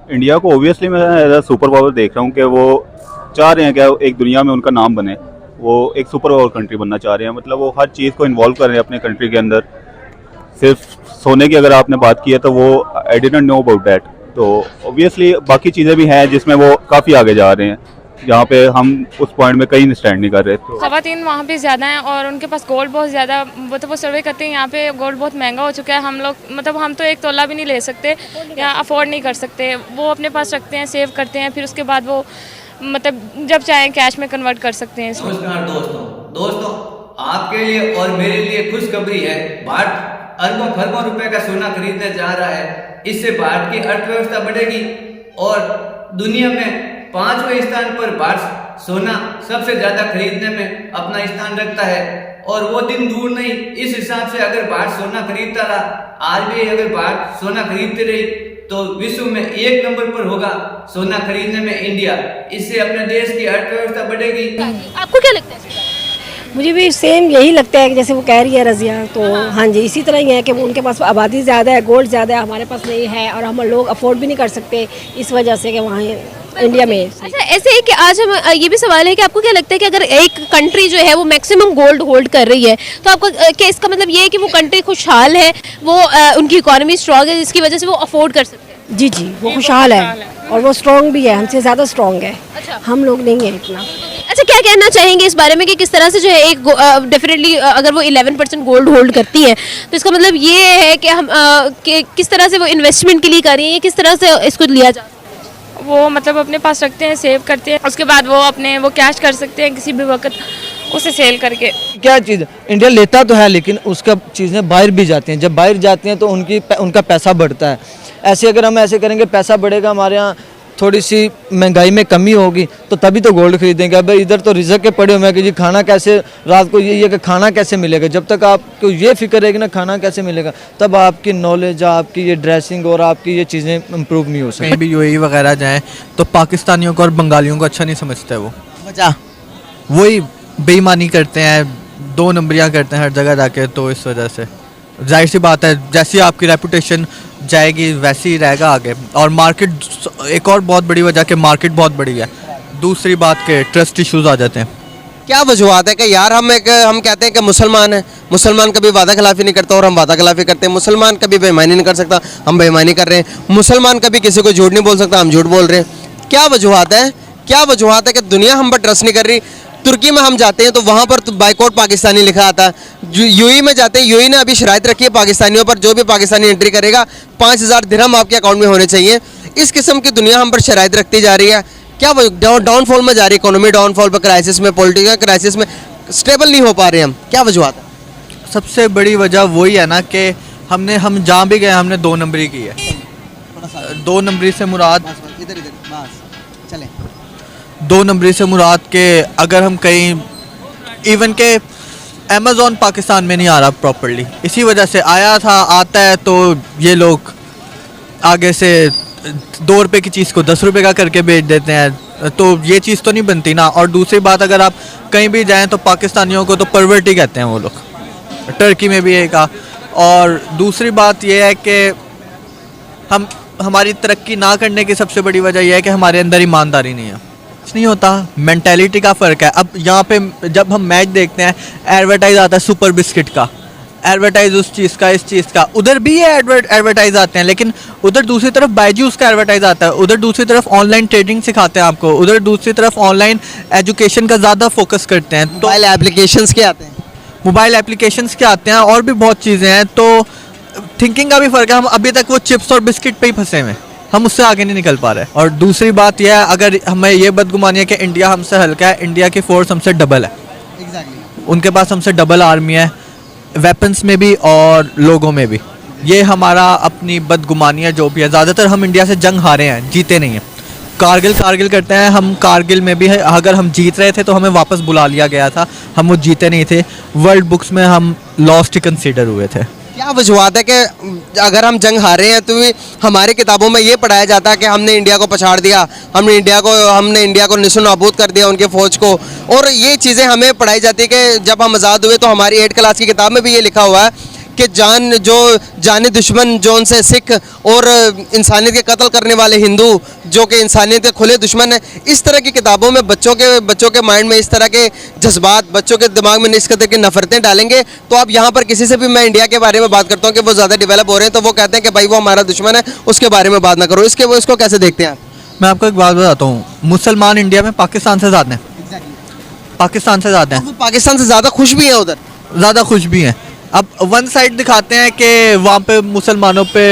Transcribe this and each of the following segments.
India को obviously मैं as a super power देख रहा हूँ कि वो चाह रहे हैं कि एक दुनिया में उनका नाम बने। वो एक सुपर पावर कंट्री बनना चाह रहे हैं, मतलब वो हर चीज़ को इन्वॉल्व कर रहे हैं अपने कंट्री के अंदर। सिर्फ सोने की अगर आपने बात की है तो वो I didn't know about that. तो ओबियसली बाकी चीज़ें भी हैं जिसमें वो काफ़ी आगे जा रहे हैं, जहाँ पे हम उस पॉइंट में कहीं स्टैंड नहीं कर रहे। तो ख़वातीन वहाँ पे ज़्यादा हैं और उनके पास गोल्ड बहुत ज़्यादा, वो सर्वे करते हैं यहाँ पे गोल्ड बहुत महंगा हो चुका है। हम लोग मतलब हम तो एक तोला भी नहीं ले सकते या अफोर्ड नहीं कर सकते। वो अपने पास रखते हैं, सेव करते हैं, फिर उसके बाद वो मतलब जब चाहें कैश में कन्वर्ट कर सकते हैं इसमें। नमस्कार दोस्तों, आपके लिए और मेरे लिए खुशखबरी है। भारत अरबों खरबों रुपए का सोना खरीदने जा रहा है। इससे भारत की अर्थव्यवस्था बढ़ेगी और दुनिया में 5वें स्थान पर भारत सोना सबसे ज्यादा खरीदने में अपना स्थान रखता है। और वो दिन दूर नहीं, इस हिसाब से अगर भारत सोना खरीदता रहा, आज भी अगर भारत सोना खरीदती रही तो विश्व में 1 नंबर पर होगा सोना खरीदने में इंडिया। इससे अपने देश की अर्थव्यवस्था बढ़ेगी। आपको क्या लगता है? मुझे भी सेम यही लगता है कि जैसे वो कह रही है रज़िया, तो हाँ जी इसी तरह ही है कि वो उनके पास आबादी ज़्यादा है, गोल्ड ज़्यादा है, हमारे पास नहीं है और हम लोग अफोर्ड भी नहीं कर सकते इस वजह से कि वहाँ इंडिया में। अच्छा, ऐसे है कि आज हम ये भी सवाल है कि आपको क्या लगता है कि अगर एक कंट्री जो है वो मैक्सिमम गोल्ड होल्ड कर रही है तो आपको क्या इसका मतलब ये है कि वो कंट्री खुशहाल है, वो उनकी इकोनॉमी स्ट्रांग है जिसकी वजह से वो अफोर्ड कर सकते हैं? जी जी, वो खुशहाल है और वो स्ट्रॉन्ग भी है, हमसे ज़्यादा स्ट्रॉन्ग है। अच्छा। हम लोग नहीं है इतना। अच्छा, क्या कहना चाहेंगे इस बारे में कि किस तरह से जो है एक डेफिनेटली अगर वो 11% गोल्ड होल्ड करती है तो इसका मतलब ये है कि हम कि किस तरह से वो इन्वेस्टमेंट के लिए कर रही है, किस तरह से इसको लिया जा? वो मतलब अपने पास रखते हैं, सेव करते हैं, उसके बाद वो अपने वो कैश कर सकते हैं किसी भी वक्त उसे सेल करके। क्या चीज़ इंडिया लेता तो है लेकिन उसका चीज़ें बाहर भी जाती हैं। जब बाहर जाती हैं तो उनका पैसा बढ़ता है। ऐसे अगर हम ऐसे करेंगे पैसा बढ़ेगा, हमारे यहाँ थोड़ी सी महंगाई में कमी होगी तो तभी तो गोल्ड खरीदेंगे। अब इधर तो रिजर्व के पड़े हुए हैं कि जी खाना कैसे, रात को ये कि खाना कैसे मिलेगा। जब तक आपको ये फिक्र रहेगी ना खाना कैसे मिलेगा, तब आपकी नॉलेज, आपकी ये ड्रेसिंग और आपकी ये चीज़ें इम्प्रूव नहीं हो सकती। कहीं भी यूएई वगैरह जाएं तो पाकिस्तानियों को और बंगालियों को अच्छा नहीं समझते। वो वजह वही बेईमानी करते हैं, 2 नंबरियां करते हैं हर जगह जाके। तो इस वजह से जाहिर सी बात है जैसी आपकी रेपुटेशन जाएगी वैसे ही रहेगा आगे। और मार्केट, एक और बहुत बड़ी वजह कि मार्केट बहुत बड़ी है। दूसरी बात के ट्रस्ट इश्यूज आ जाते हैं। क्या वजूहत है कि यार हम कहते हैं कि मुसलमान है, मुसलमान कभी वादा खिलाफी नहीं करता और हम वादा खिलाफी करते हैं। मुसलमान कभी बेईमानी नहीं कर सकता, हम बेईमानी कर रहे हैं। मुसलमान कभी किसी को झूठ नहीं बोल सकता, हम झूठ बोल रहे हैं। क्या वजूहत है? क्या वजूहत है कि दुनिया हम पर ट्रस्ट नहीं कर रही? तुर्की में हम जाते हैं तो वहाँ पर बाइकआउट पाकिस्तानी लिखा आता है। यूएई में जाते हैं, यूएई ने अभी शराइत रखी है पाकिस्तानियों पर, जो भी पाकिस्तानी एंट्री करेगा 5000 दिरहम आपके अकाउंट में होने चाहिए। इस किस्म की दुनिया हम पर शराइत रखती जा रही है। क्या डाउनफॉल में जा रही है इकोनॉमी, डाउनफॉल पर, क्राइसिस में, पॉलिटिकल क्राइसिस में स्टेबल नहीं हो पा रहे हम। क्या वजूहत है? सबसे बड़ी वजह वही है ना कि हम जहाँ भी गए हमने 2 नंबरी की है। 2 नंबरी से मुराद, इधर चलें। 2 नंबरी से मुराद के अगर हम कहीं इवन के अमेज़ॉन पाकिस्तान में नहीं आ रहा प्रॉपर्ली, इसी वजह से आया था, आता है तो ये लोग आगे से 2 रुपये की चीज़ को 10 रुपये का करके बेच देते हैं। तो ये चीज़ तो नहीं बनती ना। और दूसरी बात, अगर आप कहीं भी जाएं तो पाकिस्तानियों को तो परवर्टी कहते हैं वो लोग, टर्की में भी है का। और दूसरी बात यह है कि हमारी तरक्की ना करने की सबसे बड़ी वजह यह है कि हमारे अंदर ईमानदारी नहीं है। नहीं होता, मेंटालिटी का फ़र्क है। अब यहाँ पे जब हम मैच देखते हैं एडवर्टाइज आता है सुपर बिस्किट का, एडवर्टाइज उस चीज़ का, इस चीज़ का, उधर भी ये एडवर्टाइज आते हैं। लेकिन उधर दूसरी तरफ बायजूस का एडवर्टाइज आता है, उधर दूसरी तरफ ऑनलाइन ट्रेडिंग सिखाते हैं आपको, उधर दूसरी तरफ ऑनलाइन एजुकेशन का ज़्यादा फोकस करते हैं। तो मोबाइल एप्लीकेशंस के आते हैं, मोबाइल एप्लीकेशंस के आते हैं और भी बहुत चीज़ें हैं। तो थिंकिंग का भी फ़र्क है। हम अभी तक वो चिप्स और बिस्किट पे ही फंसे हुए हैं, हम उससे आगे नहीं निकल पा रहे। और दूसरी बात यह है, अगर हमें ये बदगुमानी है कि इंडिया हमसे हल्का है, इंडिया की फोर्स हमसे डबल है। उनके पास हमसे डबल आर्मी है, वेपन्स में भी और लोगों में भी। ये हमारा अपनी बदगुमानी है जो भी है। ज़्यादातर हम इंडिया से जंग हारे हैं, जीते नहीं हैं। कारगिल करते हैं हम, कारगिल में भी अगर हम जीत रहे थे तो हमें वापस बुला लिया गया था, हम वो जीते नहीं थे। वर्ल्ड बुक्स में हम लॉस्ट ही कंसीडर हुए थे। क्या वजूहत है कि अगर हम जंग हारे हैं तो भी हमारी किताबों में ये पढ़ाया जाता है कि हमने इंडिया को पछाड़ दिया, हमने इंडिया को निस्व नाबूद कर दिया, उनके फ़ौज को। और ये चीज़ें हमें पढ़ाई जाती है कि जब हम आज़ाद हुए तो हमारी 8th क्लास की किताब में भी ये लिखा हुआ है कि जानी दुश्मन जो उनसे सिख और इंसानियत के कत्ल करने वाले हिंदू जो कि इंसानियत के खुले दुश्मन है, इस तरह की किताबों में बच्चों के माइंड में इस तरह के जज्बात, बच्चों के दिमाग में इस तरह की नफरतें डालेंगे तो आप यहाँ पर किसी से भी, मैं इंडिया के बारे में बात करता हूँ कि वो ज़्यादा डेवलप हो रहे हैं तो वो कहते हैं कि भाई वो हमारा दुश्मन है, उसके बारे में बात ना करो। इसको कैसे देखते हैं आप? मैं आपको एक बात बताता हूँ, मुसलमान इंडिया में पाकिस्तान से ज़्यादा हैं, पाकिस्तान से ज़्यादा हैं, वो पाकिस्तान से ज़्यादा खुश भी हैं, उधर ज़्यादा खुश भी हैं। अब वन साइड दिखाते हैं कि वहाँ पे मुसलमानों पे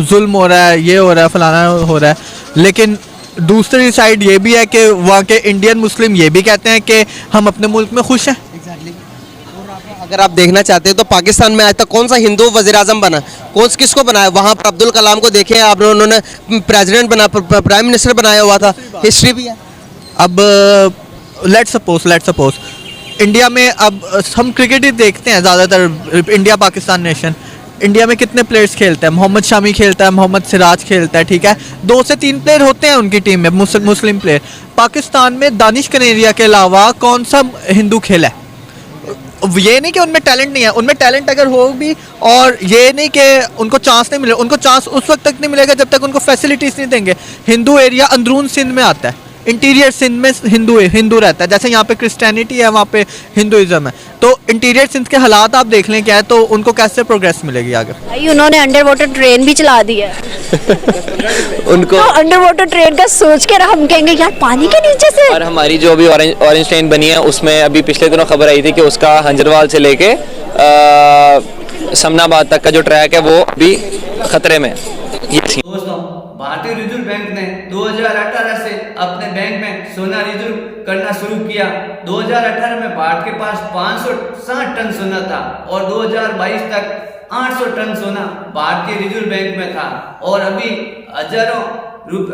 जुल्म हो रहा है, ये हो रहा है, फलाना हो रहा है, लेकिन दूसरी साइड ये भी है कि वहाँ के इंडियन मुस्लिम ये भी कहते हैं कि हम अपने मुल्क में खुश हैं। अगर आप देखना चाहते हैं तो पाकिस्तान में आज तक कौन सा हिंदू वज़ीर आज़म बना, किसको बनाया? वहाँ पर अब्दुल कलाम को देखें आप, उन्होंने प्रेसिडेंट बना, प्राइम मिनिस्टर बनाया हुआ था, हिस्ट्री भी है। अब लेट्स सपोज इंडिया में अब हम क्रिकेट ही देखते हैं ज़्यादातर, इंडिया पाकिस्तान नेशन, इंडिया में कितने प्लेयर्स खेलते हैं? मोहम्मद शामी खेलता है, मोहम्मद सिराज खेलता है, ठीक है, 2 से 3 प्लेयर होते हैं उनकी टीम में मुस्लिम प्लेयर। पाकिस्तान में दानिश कनेरिया के अलावा कौन सा हिंदू खेला है? ये नहीं कि उनमें टैलेंट नहीं है, उनमें टैलेंट अगर हो भी, और ये नहीं कि उनको चांस नहीं मिले, उनको चांस उस वक्त तक नहीं मिलेगा जब तक उनको फैसिलिटीज़ नहीं देंगे। हिंदू एरिया अंदरून सिंध में आता है, इंटीरियर सिंध में हिंदू रहता है, जैसे यहाँ पे क्रिश्चियनिटी है वहाँ पे हिंदुइज्म है, तो इंटीरियर सिंध के हालात आप देख लें क्या है, तो उनको कैसे प्रोग्रेस मिलेगी आगे? भाई उन्होंने अंडर वाटर ट्रेन भी चला दी है उनको तो अंडर वाटर ट्रेन का सोच के हम कहेंगे यार पानी के नीचे से। और हमारी जो अभी ऑरेंज ट्रेन बनी है उसमें अभी पिछले दिनों खबर आई थी कि उसका हंजरवाल से लेके समनाबाद तक का जो ट्रैक है वो अभी खतरे में। दोस्तों, भारतीय रिजर्व बैंक ने 2018 से अपने बैंक में सोना रिजर्व करना शुरू किया। 2018 में भारत के पास 560 टन सोना था और 2022 तक 800 टन सोना भारतीय रिजर्व बैंक में था, और अभी हजारों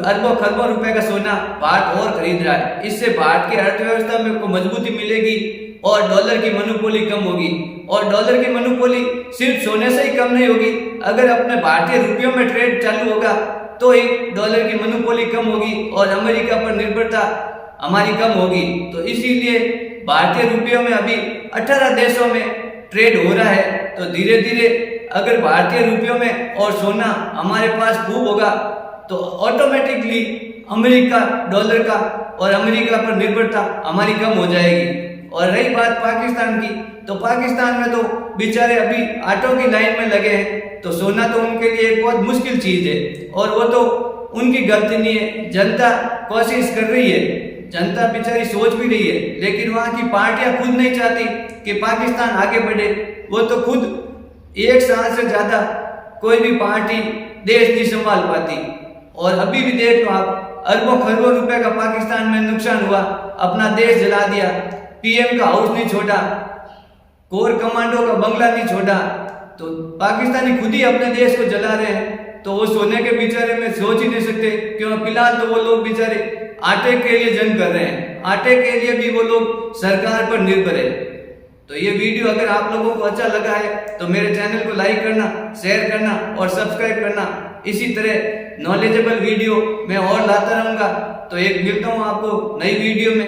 अरबों खरबों रुपए का सोना भारत और खरीद रहा है। इससे भारत की अर्थव्यवस्था में को मजबूती मिलेगी और डॉलर की मोनोपोली कम होगी। और डॉलर की मोनोपोली सिर्फ सोने से ही कम नहीं होगी, अगर अपने भारतीय रुपयों में ट्रेड चालू होगा तो ही डॉलर की मोनोपोली कम होगी और अमेरिका पर निर्भरता हमारी कम होगी। तो इसीलिए भारतीय रुपयों में अभी 18 देशों में ट्रेड हो रहा है। तो धीरे धीरे अगर भारतीय रुपयों में और सोना हमारे पास खूब होगा तो ऑटोमेटिकली अमेरिका डॉलर का और अमेरिका पर निर्भरता हमारी कम हो जाएगी। और रही बात पाकिस्तान की, तो पाकिस्तान में तो बेचारे अभी आटो की लाइन में लगे हैं, तो सोना तो उनके लिए एक बहुत मुश्किल चीज है और वो तो उनकी गलती नहीं है। जनता कोशिश कर रही है, जनता बेचारी सोच भी रही है, लेकिन वहाँ की पार्टियां खुद नहीं चाहती कि पाकिस्तान आगे बढ़े। वो तो खुद 1 साल से ज्यादा कोई भी पार्टी देश नहीं संभाल पाती। और अभी भी देख लो आप, अरबों खरबों रुपए का पाकिस्तान में नुकसान हुआ, अपना देश जला दिया, पीएम का हाउस नहीं छोड़ा, कोर कमांडो का बंगला नहीं छोड़ा, तो पाकिस्तानी खुद ही अपने देश को जला रहे हैं। तो वो सोने के बेचारे में सोच ही नहीं सकते, क्यों फिलहाल तो वो लोग बेचारे आटे के लिए जंग कर रहे हैं, आटे के लिए भी वो लोग सरकार पर निर्भर है। तो ये वीडियो अगर आप लोगों को अच्छा लगा है तो मेरे चैनल को लाइक करना, शेयर करना और सब्सक्राइब करना। इसी तरह नॉलेजेबल वीडियो मैं और लाता रहूंगा। तो एक मिलता हूँ आपको नई वीडियो में।